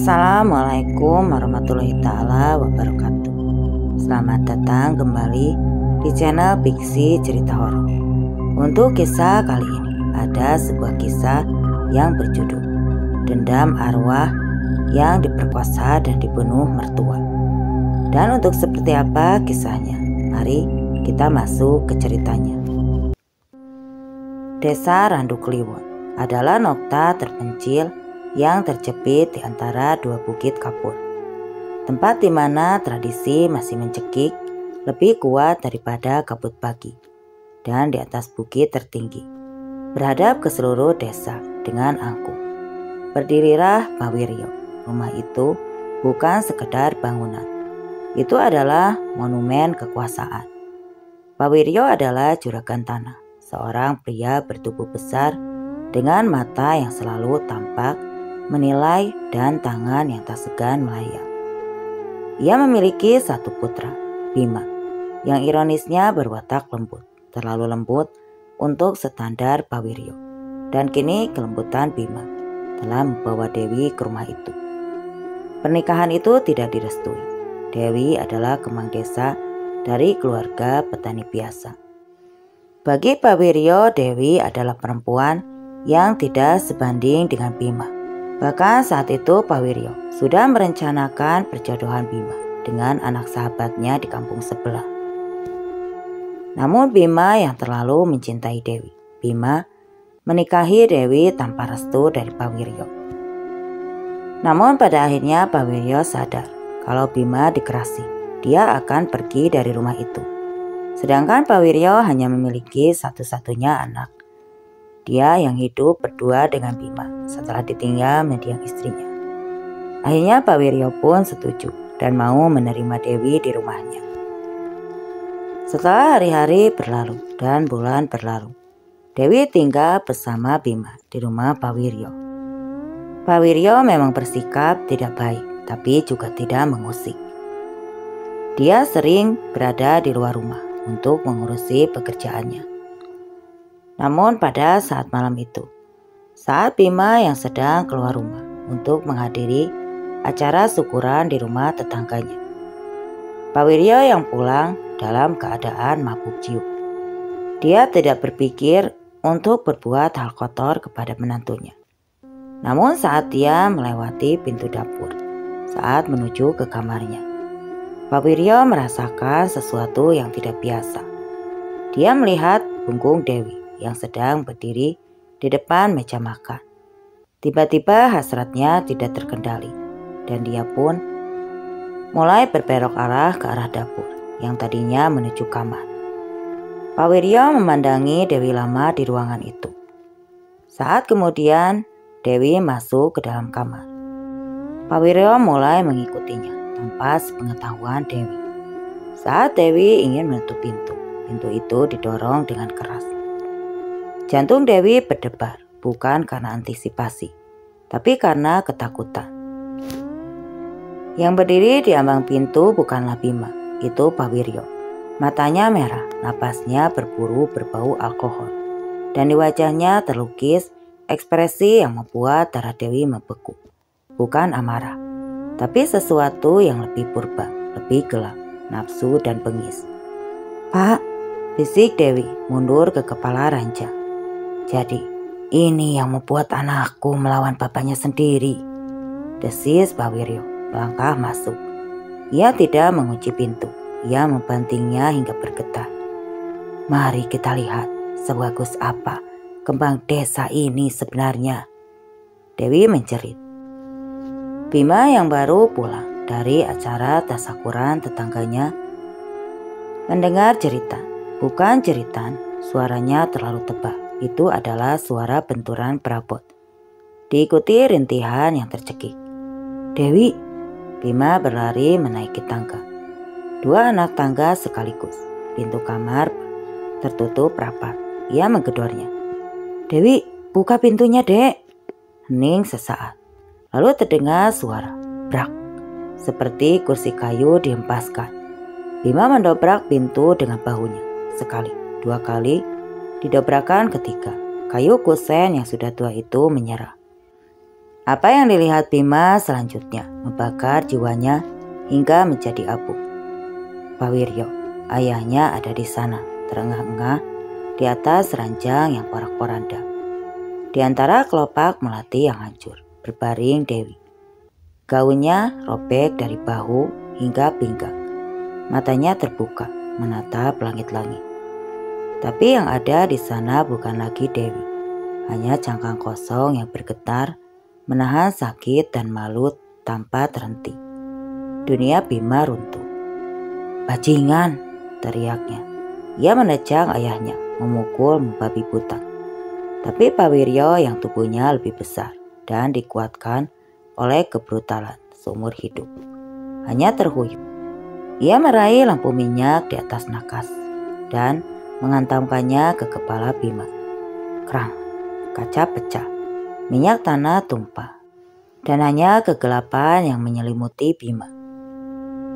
Assalamualaikum warahmatullahi taala wabarakatuh. Selamat datang kembali di channel Fiksi Cerita Horor. Untuk kisah kali ini ada sebuah kisah yang berjudul Dendam Arwah yang diperkosa dan dibunuh mertua. Dan untuk seperti apa kisahnya? Mari kita masuk ke ceritanya. Desa Randu Kliwon adalah nokta terpencil yang terjepit di antara dua bukit kapur. Tempat di mana tradisi masih mencekik lebih kuat daripada kabut pagi. Dan di atas bukit tertinggi, berhadap ke seluruh desa dengan angkuh, berdirilah Pawiryo. Rumah itu bukan sekedar bangunan. Itu adalah monumen kekuasaan. Pawiryo adalah juragan tanah, seorang pria bertubuh besar dengan mata yang selalu tampak menilai dan tangan yang tak segan melayang. Ia memiliki satu putra, Bima, yang ironisnya berwatak lembut, terlalu lembut untuk standar Pawiryo. Dan kini kelembutan Bima telah membawa Dewi ke rumah itu. Pernikahan itu tidak direstui. Dewi adalah kemang desa dari keluarga petani biasa. Bagi Pawiryo, Dewi adalah perempuan yang tidak sebanding dengan Bima. Bahkan saat itu Pawiryo sudah merencanakan perjodohan Bima dengan anak sahabatnya di kampung sebelah. Namun Bima yang terlalu mencintai Dewi. Bima menikahi Dewi tanpa restu dari Pawiryo. Namun pada akhirnya Pawiryo sadar kalau Bima dikerasi, dia akan pergi dari rumah itu. Sedangkan Pawiryo hanya memiliki satu-satunya anak. Dia yang hidup berdua dengan Bima setelah ditinggal mendiang istrinya. Akhirnya Pawiryo pun setuju dan mau menerima Dewi di rumahnya. Setelah hari-hari berlalu dan bulan berlalu, Dewi tinggal bersama Bima di rumah Pawiryo. Pawiryo memang bersikap tidak baik, tapi juga tidak mengusik. Dia sering berada di luar rumah untuk mengurusi pekerjaannya. Namun pada saat malam itu, saat Bima yang sedang keluar rumah untuk menghadiri acara syukuran di rumah tetangganya, Pawiryo yang pulang dalam keadaan mabuk ciut. Dia tidak berpikir untuk berbuat hal kotor kepada menantunya. Namun saat dia melewati pintu dapur, saat menuju ke kamarnya, Pawiryo merasakan sesuatu yang tidak biasa. Dia melihat punggung Dewi yang sedang berdiri di depan meja makan. Tiba-tiba hasratnya tidak terkendali dan dia pun mulai berbelok arah ke arah dapur yang tadinya menuju kamar. Pawiryo memandangi Dewi lama di ruangan itu. Saat kemudian Dewi masuk ke dalam kamar, Pawiryo mulai mengikutinya tanpa sepengetahuan Dewi. Saat Dewi ingin menutup pintu, pintu itu didorong dengan keras. Jantung Dewi berdebar, bukan karena antisipasi, tapi karena ketakutan. Yang berdiri di ambang pintu bukanlah Bima, itu Pawiryo. Matanya merah, napasnya berburu berbau alkohol, dan di wajahnya terlukis ekspresi yang membuat darah Dewi membeku. Bukan amarah, tapi sesuatu yang lebih purba, lebih gelap, nafsu dan bengis. "Pak," bisik Dewi mundur ke kepala ranjang. "Jadi ini yang membuat anakku melawan bapaknya sendiri," desis Pawiryo melangkah masuk. Ia tidak mengunci pintu, ia membantingnya hingga bergetar. "Mari kita lihat sebagus apa kembang desa ini sebenarnya," Dewi menjerit. Bima yang baru pulang dari acara tasyakuran tetangganya mendengar jeritan. Bukan jeritan, suaranya terlalu tebal. Itu adalah suara benturan perabot, diikuti rintihan yang tercekik. "Dewi!" Bima berlari menaiki tangga. Dua anak tangga sekaligus. Pintu kamar tertutup rapat. Ia menggedornya. "Dewi, buka pintunya, Dek!" Hening sesaat. Lalu terdengar suara brak, seperti kursi kayu dihempaskan. Bima mendobrak pintu dengan bahunya. Sekali, dua kali, didobrakan ketiga. Kayu kusen yang sudah tua itu menyerah. Apa yang dilihat Bima selanjutnya membakar jiwanya hingga menjadi abu. Pak Wiryo, ayahnya ada di sana, terengah-engah di atas ranjang yang porak-poranda. Di antara kelopak melati yang hancur, berbaring Dewi. Gaunnya robek dari bahu hingga pinggang. Matanya terbuka, menatap langit-langit. Tapi yang ada di sana bukan lagi Dewi, hanya cangkang kosong yang bergetar, menahan sakit dan malu tanpa terhenti. Dunia Bima runtuh. "Bajingan!" teriaknya. Ia menejang ayahnya, memukul membabi buta. Tapi Pak Wiryo yang tubuhnya lebih besar dan dikuatkan oleh kebrutalan seumur hidup, hanya terhuyung. Ia meraih lampu minyak di atas nakas dan menghantamkannya ke kepala Bima. Krang, kaca pecah, minyak tanah tumpah, dan hanya kegelapan yang menyelimuti Bima.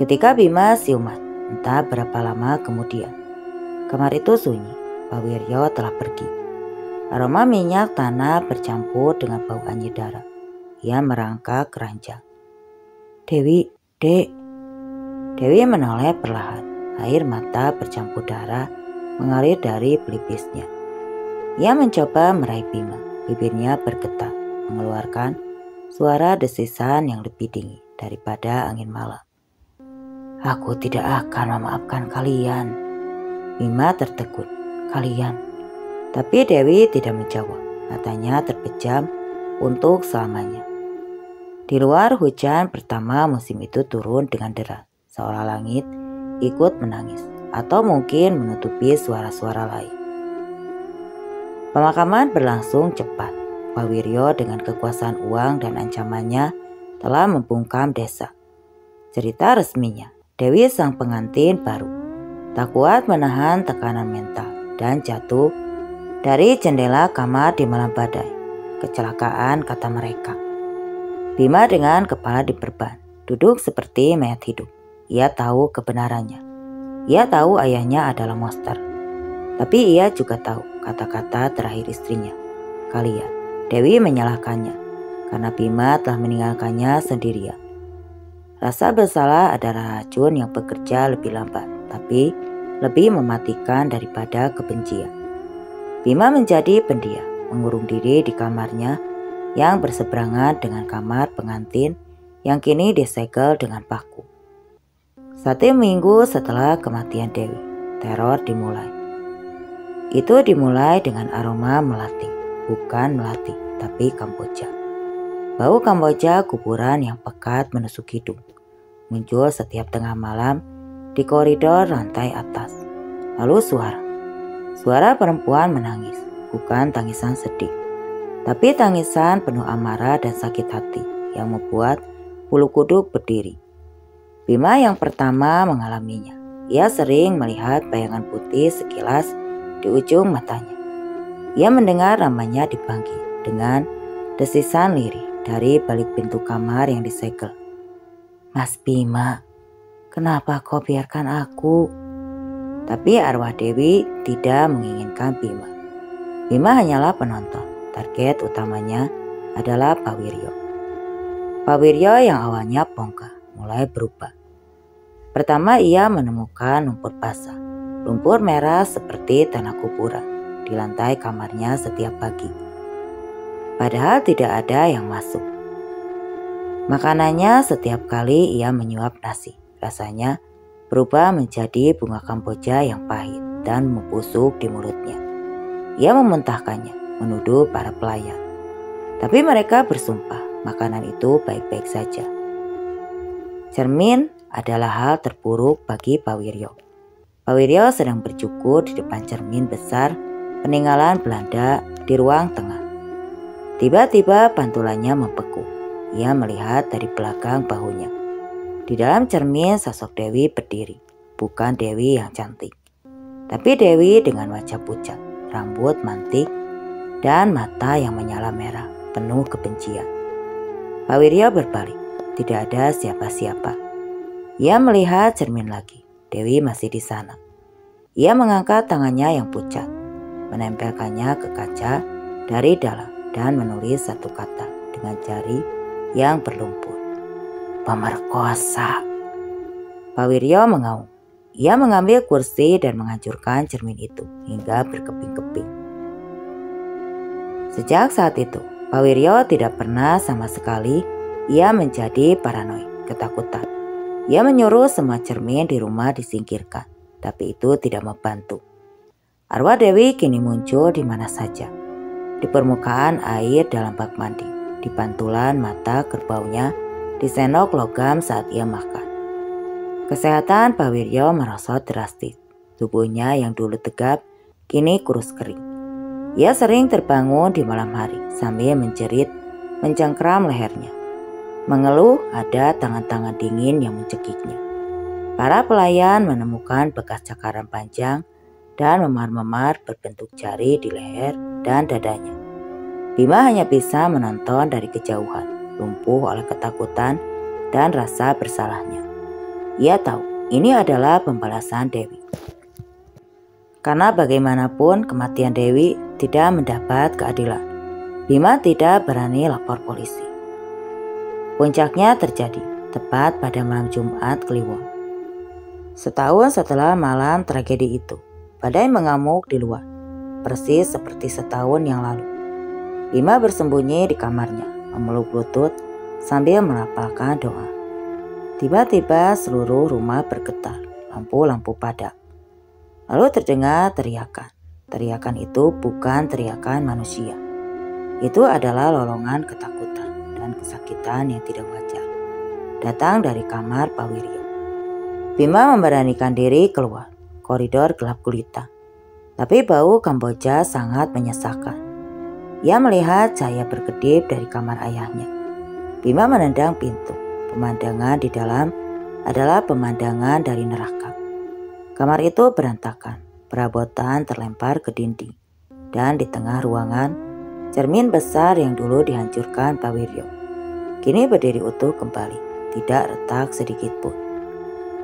Ketika Bima siuman, entah berapa lama kemudian, kamar itu sunyi. Pak Wiryo telah pergi. Aroma minyak tanah bercampur dengan bau anyir darah. Ia merangkak keranjang. "Dewi, Dek." Dewi menoleh perlahan. Air mata bercampur darah mengalir dari pelipisnya. Ia mencoba meraih Bima. Bibirnya bergetar, mengeluarkan suara desisan yang lebih dingin daripada angin malam. "Aku tidak akan memaafkan kalian." Bima tertegun. "Kalian?" Tapi Dewi tidak menjawab. Matanya terpejam untuk selamanya. Di luar, hujan pertama musim itu turun dengan deras, seolah langit ikut menangis atau mungkin menutupi suara-suara lain. Pemakaman berlangsung cepat. Pak Wiryo dengan kekuasaan uang dan ancamannya telah membungkam desa. Cerita resminya, Dewi sang pengantin baru tak kuat menahan tekanan mental dan jatuh dari jendela kamar di malam badai. Kecelakaan, kata mereka. Bima dengan kepala diperban, duduk seperti mayat hidup. Ia tahu kebenarannya. Ia tahu ayahnya adalah monster. Tapi ia juga tahu kata-kata terakhir istrinya, kalian. Dewi menyalahkannya karena Bima telah meninggalkannya sendirian. Rasa bersalah adalah racun yang bekerja lebih lambat, tapi lebih mematikan daripada kebencian. Bima menjadi pendiam, mengurung diri di kamarnya yang berseberangan dengan kamar pengantin yang kini disegel dengan paku. 1 minggu setelah kematian Dewi, teror dimulai. Itu dimulai dengan aroma melati, bukan melati, tapi Kamboja. Bau Kamboja kuburan yang pekat menusuk hidung, muncul setiap tengah malam di koridor lantai atas. Lalu suara perempuan menangis, bukan tangisan sedih, tapi tangisan penuh amarah dan sakit hati yang membuat bulu kuduk berdiri. Bima yang pertama mengalaminya. Ia sering melihat bayangan putih sekilas di ujung matanya. Ia mendengar namanya dipanggil dengan desisan lirih dari balik pintu kamar yang disegel. "Mas Bima, kenapa kau biarkan aku?" Tapi arwah Dewi tidak menginginkan Bima. Bima hanyalah penonton. Target utamanya adalah Pak Wiryo. Pak Wiryo yang awalnya bongkar mulai berubah. Pertama ia menemukan lumpur basah, lumpur merah seperti tanah kuburan di lantai kamarnya setiap pagi. Padahal tidak ada yang masuk. Makanannya setiap kali ia menyuap nasi, rasanya berubah menjadi bunga Kamboja yang pahit dan membusuk di mulutnya. Ia memuntahkannya, menuduh para pelayan. Tapi mereka bersumpah makanan itu baik-baik saja. Cermin adalah hal terburuk bagi Pak Wiryo. Pak Wiryo sedang bercukur di depan cermin besar peninggalan Belanda di ruang tengah. Tiba-tiba pantulannya membeku. Ia melihat dari belakang bahunya. Di dalam cermin sosok Dewi berdiri, bukan Dewi yang cantik, tapi Dewi dengan wajah pucat, rambut mantik, dan mata yang menyala merah, penuh kebencian. Pak Wiryo berbalik, tidak ada siapa-siapa. Ia melihat cermin lagi, Dewi masih di sana. Ia mengangkat tangannya yang pucat, menempelkannya ke kaca dari dalam dan menulis satu kata, dengan jari yang berlumpur. Pemerkosa. Pak Wiryo mengaum. Ia mengambil kursi dan menghancurkan cermin itu hingga berkeping-keping. Sejak saat itu, Pak Wiryo tidak pernah sama sekali ia menjadi paranoid, ketakutan. Ia menyuruh semua cermin di rumah disingkirkan, tapi itu tidak membantu. Arwah Dewi kini muncul di mana saja. Di permukaan air dalam bak mandi, di pantulan mata kerbaunya, di sendok logam saat ia makan. Kesehatan Pak Wiryo merosot drastis. Tubuhnya yang dulu tegap, kini kurus kering. Ia sering terbangun di malam hari sambil menjerit, mencengkram lehernya. Mengeluh ada tangan-tangan dingin yang mencekiknya. Para pelayan menemukan bekas cakaran panjang dan memar-memar berbentuk jari di leher dan dadanya. Bima hanya bisa menonton dari kejauhan, lumpuh oleh ketakutan dan rasa bersalahnya. Ia tahu ini adalah pembalasan Dewi. Karena bagaimanapun kematian Dewi tidak mendapat keadilan. Bima tidak berani lapor polisi. Puncaknya terjadi tepat pada malam Jumat Kliwon. Setahun setelah malam tragedi itu, badai mengamuk di luar, persis seperti setahun yang lalu. Bima bersembunyi di kamarnya, memeluk lutut sambil melafalkan doa. Tiba-tiba seluruh rumah bergetar, lampu-lampu padam. Lalu terdengar teriakan. Teriakan itu bukan teriakan manusia. Itu adalah lolongan ketakutan dan kesakitan yang tidak wajar. Datang dari kamar Pak Wiryo. Bima memberanikan diri keluar. Koridor gelap gulita. Tapi bau Kamboja sangat menyesakkan. Ia melihat cahaya berkedip dari kamar ayahnya. Bima menendang pintu. Pemandangan di dalam adalah pemandangan dari neraka. Kamar itu berantakan, perabotan terlempar ke dinding. Dan di tengah ruangan, cermin besar yang dulu dihancurkan Pak Wiryo kini berdiri utuh kembali, tidak retak sedikit pun.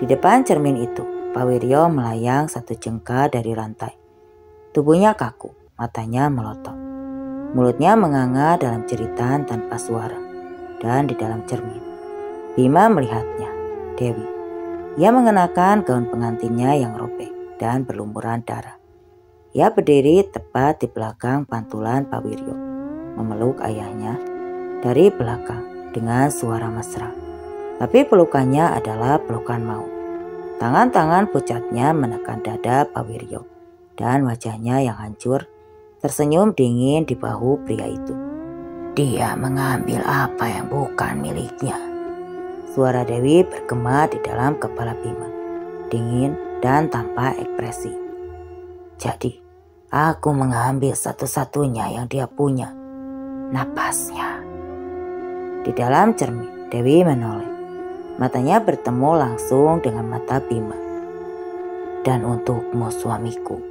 Di depan cermin itu, Pak Wiryo melayang satu jengkal dari rantai. Tubuhnya kaku, matanya melotot. Mulutnya menganga dalam jeritan tanpa suara. Dan di dalam cermin, Bima melihatnya, Dewi. Ia mengenakan gaun pengantinnya yang robek dan berlumuran darah. Ia berdiri tepat di belakang pantulan Pak Wiryo, memeluk ayahnya dari belakang dengan suara mesra. Tapi pelukannya adalah pelukan maut. Tangan-tangan pucatnya menekan dada Pak Wiryo dan wajahnya yang hancur tersenyum dingin di bahu pria itu. Dia mengambil apa yang bukan miliknya. Suara Dewi bergema di dalam kepala Bima, dingin dan tanpa ekspresi. Jadi, aku mengambil satu-satunya yang dia punya, napasnya. Di dalam cermin, Dewi menoleh. Matanya bertemu langsung dengan mata Bima. Dan untukmu suamiku.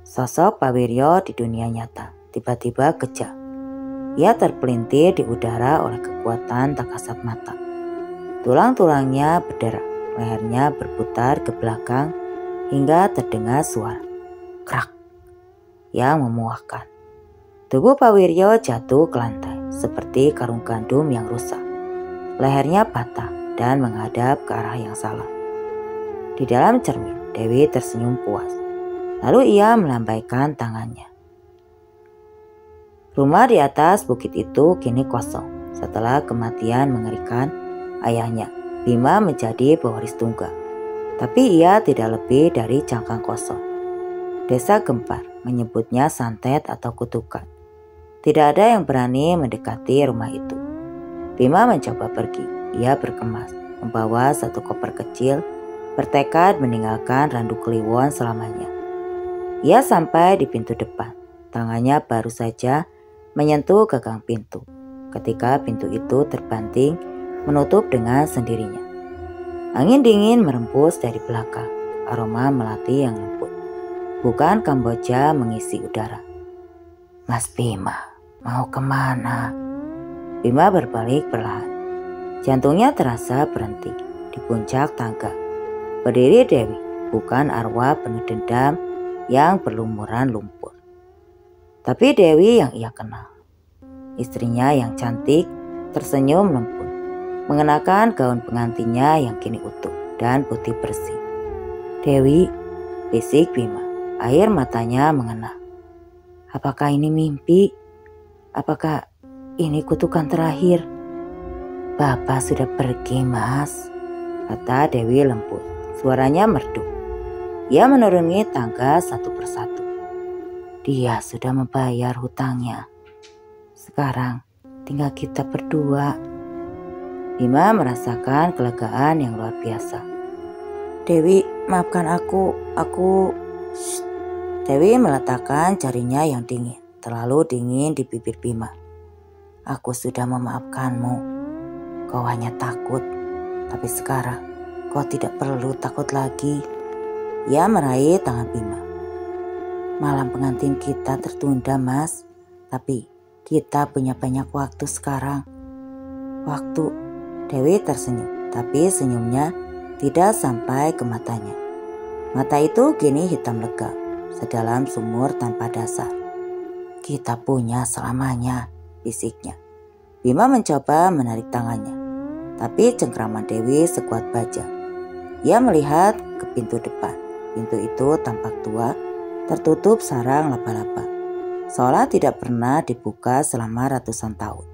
Sosok Pak Wiryo di dunia nyata tiba-tiba kejang. Ia terpelintir di udara oleh kekuatan tak kasat mata. Tulang-tulangnya berderak, lehernya berputar ke belakang hingga terdengar suara krak yang memuakkan. Tubuh Pak Wiryo jatuh ke lantai seperti karung gandum yang rusak. Lehernya patah dan menghadap ke arah yang salah. Di dalam cermin, Dewi tersenyum puas. Lalu ia melambaikan tangannya. Rumah di atas bukit itu kini kosong. Setelah kematian mengerikan ayahnya, Bima menjadi pewaris tunggal. Tapi ia tidak lebih dari cangkang kosong. Desa Gempar menyebutnya santet atau kutukan. Tidak ada yang berani mendekati rumah itu. Bima mencoba pergi. Ia berkemas, membawa satu koper kecil, bertekad meninggalkan Randu Kliwon selamanya. Ia sampai di pintu depan. Tangannya baru saja menyentuh gagang pintu ketika pintu itu terbanting menutup dengan sendirinya. Angin dingin merembus dari belakang, aroma melati yang lembut. Bukan Kamboja mengisi udara. Mas Bima, mau kemana? Bima berbalik perlahan. Jantungnya terasa berhenti di puncak tangga. Berdiri Dewi, bukan arwah penuh dendam yang berlumuran lumpur. Tapi Dewi yang ia kenal. Istrinya yang cantik tersenyum lembut, mengenakan gaun pengantinnya yang kini utuh dan putih bersih. "Dewi," bisik Bima, air matanya mengenang. "Apakah ini mimpi? Apakah ini kutukan terakhir?" "Bapak sudah pergi, Mas," kata Dewi lembut. Suaranya merdu. Ia menuruni tangga satu persatu. "Dia sudah membayar hutangnya. Sekarang tinggal kita berdua." Bima merasakan kelegaan yang luar biasa. "Dewi, maafkan aku. Shh." Dewi meletakkan jarinya yang dingin, terlalu dingin di bibir Bima. "Aku sudah memaafkanmu. Kau hanya takut, tapi sekarang kau tidak perlu takut lagi." Ia meraih tangan Bima. "Malam pengantin kita tertunda, Mas. Tapi kita punya banyak waktu sekarang." "Waktu?" Dewi tersenyum, tapi senyumnya tidak sampai ke matanya. Mata itu kini hitam legam, sedalam sumur tanpa dasar. "Kita punya selamanya," bisiknya. Bima mencoba menarik tangannya, tapi cengkraman Dewi sekuat baja. Ia melihat ke pintu depan. Pintu itu tampak tua, tertutup sarang laba-laba, seolah tidak pernah dibuka selama ratusan tahun.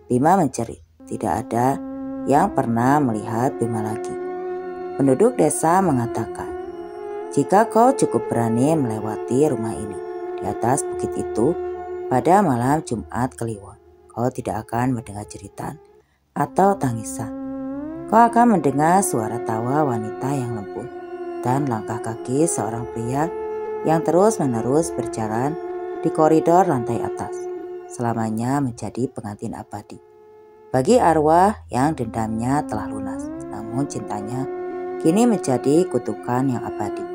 Bima menjerit. Tidak ada yang pernah melihat Bima lagi. Penduduk desa mengatakan, "Jika kau cukup berani melewati rumah ini di atas bukit itu pada malam Jumat Kliwon, kau tidak akan mendengar jeritan atau tangisan. Kau akan mendengar suara tawa wanita yang lembut dan langkah kaki seorang pria yang terus-menerus berjalan di koridor lantai atas, selamanya menjadi pengantin abadi bagi arwah yang dendamnya telah lunas, namun cintanya kini menjadi kutukan yang abadi."